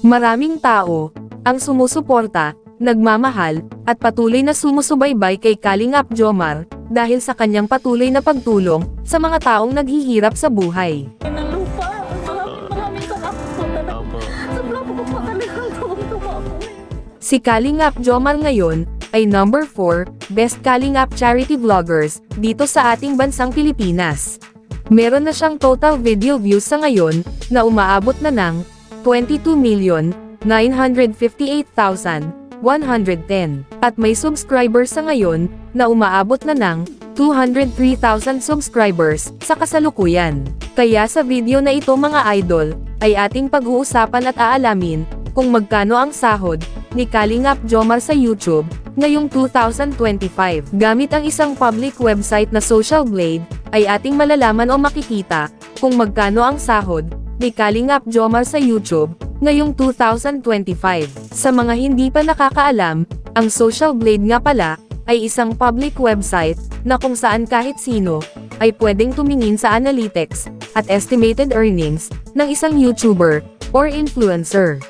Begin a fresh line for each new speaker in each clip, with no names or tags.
Maraming tao ang sumusuporta, nagmamahal, at patuloy na sumusubaybay kay Kalingap Jomar dahil sa kanyang patuloy na pagtulong sa mga taong naghihirap sa buhay.
Ng lupa. Maraming salamat po talaga. Sobrang po talagang tuwang-tuwa po.
Si Kalingap Jomar ngayon ay number 4 Best Kalingap Charity Vloggers dito sa ating bansang Pilipinas. Meron na siyang total video views sa ngayon na umaabot na ng 22,958,110 at may subscribers sa ngayon na umaabot na ng 203,000 subscribers sa kasalukuyan. Kaya sa video na ito mga idol, ay ating pag-uusapan at aalamin kung magkano ang sahod ni Kalingap Jomar sa YouTube ngayong 2025. Gamit ang isang public website na Social Blade, ay ating malalaman o makikita kung magkano ang sahod ni Kalingap Jomar sa YouTube ngayong 2025. Sa mga hindi pa nakakaalam, ang Social Blade nga pala ay isang public website na kung saan kahit sino ay pwedeng tumingin sa analytics at estimated earnings ng isang YouTuber or influencer.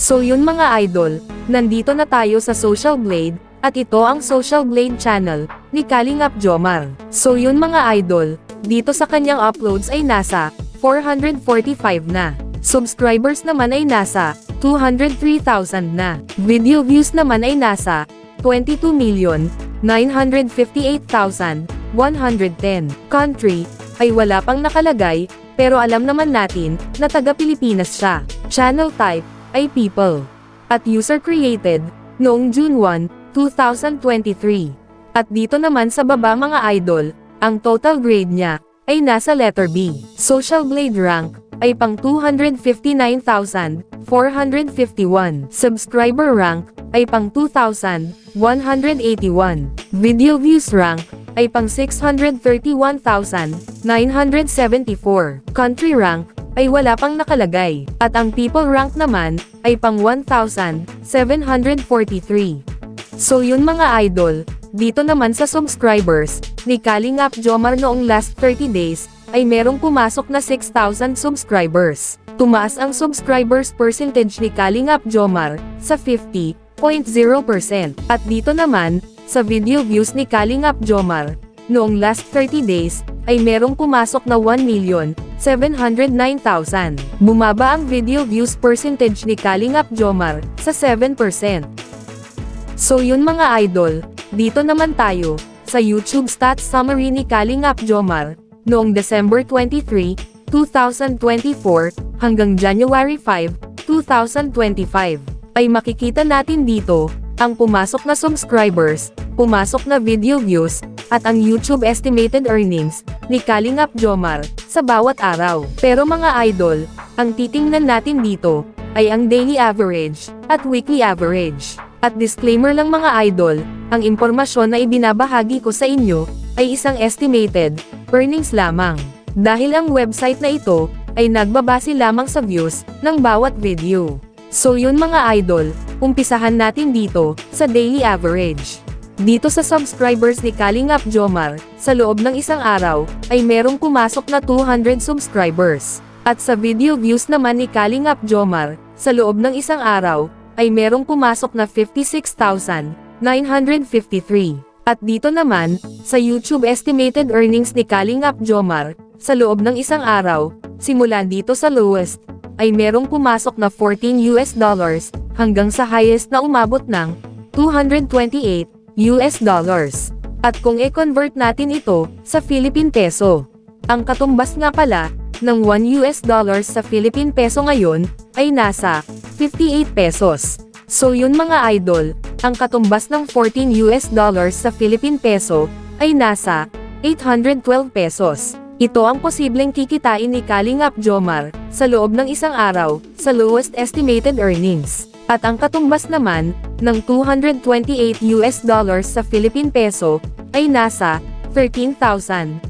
So yun mga idol, nandito na tayo sa Social Blade, at ito ang Social Blade channel ni Kalingap Jomar. So yun mga idol, dito sa kanyang uploads ay nasa 445 na. Subscribers naman ay nasa 203,000 na. Video views naman ay nasa 22,958,110. Country ay wala pang nakalagay, pero alam naman natin na taga Pilipinas siya. Channel type ay people. At user created noong June 1, 2023. At dito naman sa baba mga idol, ang total grade niya ay nasa letter B. Social Blade rank ay pang 259,451. Subscriber rank ay pang 2,181. Video views rank ay pang 631,974. Country rank ay wala pang nakalagay. At ang people rank naman ay pang 1,743. So yun mga idol, dito naman sa subscribers ni Kalingap Jomar noong last 30 days, ay merong pumasok na 6,000 subscribers. Tumaas ang subscribers percentage ni Kalingap Jomar sa 50.0%. At dito naman, sa video views ni Kalingap Jomar, noong last 30 days, ay merong pumasok na 1,709,000. Bumaba ang video views percentage ni Kalingap Jomar sa 7%. So yun mga idol, dito naman tayo sa YouTube stats summary ni Kalingap Jomar noong December 23, 2024 hanggang January 5, 2025. Ay makikita natin dito ang pumasok na subscribers, pumasok na video views, at ang YouTube estimated earnings ni Kalingap Jomar sa bawat araw. Pero mga idol, ang titingnan natin dito ay ang daily average at weekly average. At disclaimer lang mga idol, ang impormasyon na ibinabahagi ko sa inyo ay isang estimated earnings lamang. Dahil ang website na ito ay nagbabase lamang sa views ng bawat video. So yun mga idol, umpisahan natin dito sa daily average. Dito sa subscribers ni Kalingap Jomar, sa loob ng isang araw ay merong pumasok na 200 subscribers. At sa video views naman ni Kalingap Jomar, sa loob ng isang araw ay merong pumasok na 56,953. At dito naman, sa YouTube estimated earnings ni Kalingap Jomar, sa loob ng isang araw, simula dito sa lowest, ay merong pumasok na $14 hanggang sa highest na umabot ng $228. At kung i-convert natin ito sa Philippine Peso, ang katumbas nga pala ng $1 sa Philippine Peso ngayon ay nasa 58 pesos. So yun mga idol, ang katumbas ng $14 sa Philippine Peso ay nasa 812 pesos. Ito ang posibleng kikitain ni Kalingap Jomar sa loob ng isang araw sa lowest estimated earnings. At ang katumbas naman ng $228 sa Philippine Peso ay nasa 13,224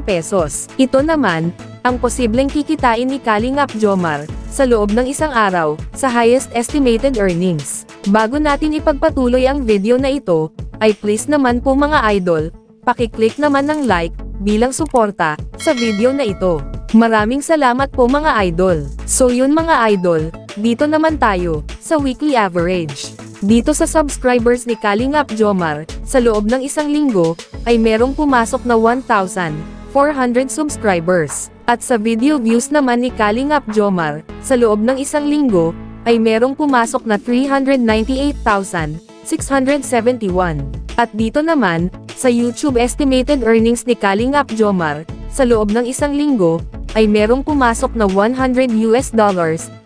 pesos. Ito naman ang posibleng kikitain ni Kalingap Jomar sa loob ng isang araw sa highest estimated earnings. Bago natin ipagpatuloy ang video na ito, ay please naman po mga idol, paki-click naman ng like bilang suporta sa video na ito. Maraming salamat po mga idol. So yun mga idol, dito naman tayo, sa weekly average. Dito sa subscribers ni Kalingap Jomar, sa loob ng isang linggo, ay merong pumasok na 1,400 subscribers. At sa video views naman ni Kalingap Jomar, sa loob ng isang linggo, ay merong pumasok na 398,671. At dito naman, sa YouTube estimated earnings ni Kalingap Jomar, sa loob ng isang linggo, ay merong pumasok na $100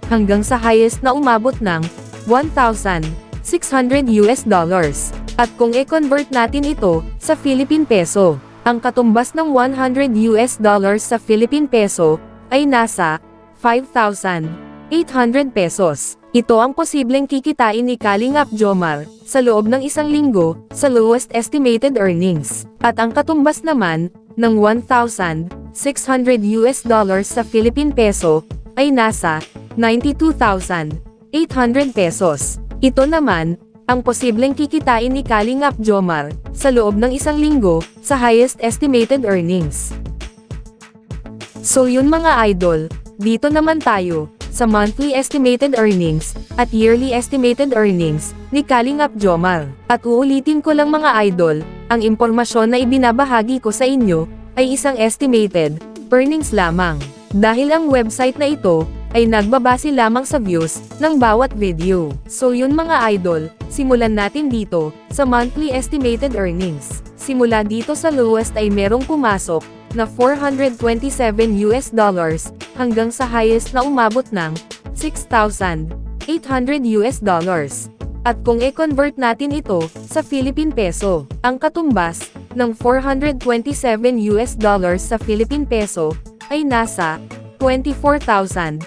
hanggang sa highest na umabot ng $1,600. At kung i-convert natin ito sa Philippine Peso, ang katumbas ng $100 sa Philippine Peso ay nasa 5,800 pesos. Ito ang posibleng kikitain ni Kalingap Jomar sa loob ng isang linggo sa lowest estimated earnings. At ang katumbas naman ng $1,600 sa Philippine Peso ay nasa 92,800 pesos. Ito naman ang posibleng kikitain ni Kalingap Jomar sa loob ng isang linggo sa highest estimated earnings. So yun mga idol, dito naman tayo sa monthly estimated earnings at yearly estimated earnings ni Kalingap Jomar. At uulitin ko lang mga idol, ang impormasyon na ibinabahagi ko sa inyo ay isang estimated earnings lamang. Dahil ang website na ito ay nagbabase lamang sa views ng bawat video. So yun mga idol, simulan natin dito sa monthly estimated earnings. Simula dito sa lowest ay merong pumasok na $427 hanggang sa highest na umabot ng $6,800. At kung i-convert natin ito sa Philippine Peso, ang katumbas ng $427 sa Philippine Peso ay nasa 24,766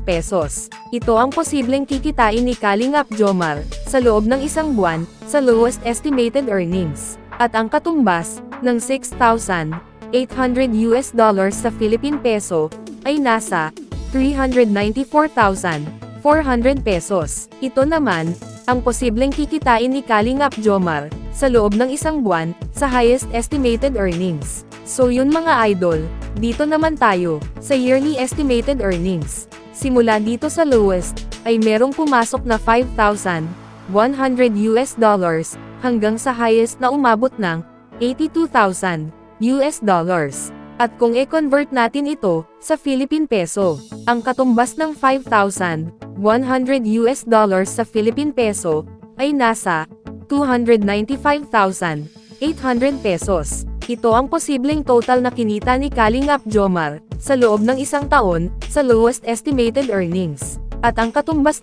pesos. Ito ang posibleng kikitain ni Kalingap Jomar sa loob ng isang buwan sa lowest estimated earnings. At ang katumbas ng $6,800 sa Philippine Peso ay nasa 394,400 pesos. Ito naman ang posibleng kikitain ni Kalingap Jomar sa loob ng isang buwan sa highest estimated earnings. So yun mga idol, dito naman tayo sa yearly estimated earnings. Simula dito sa lowest ay merong pumasok na $5,100 hanggang sa highest na umabot ng $82,000. At kung i-convert natin ito sa Philippine Peso, ang katumbas ng $5,100 sa Philippine Peso ay nasa 295,800 pesos. Ito ang posibleng total na kinita ni Kalingap Jomar sa loob ng isang taon sa lowest estimated earnings. At ang katumbas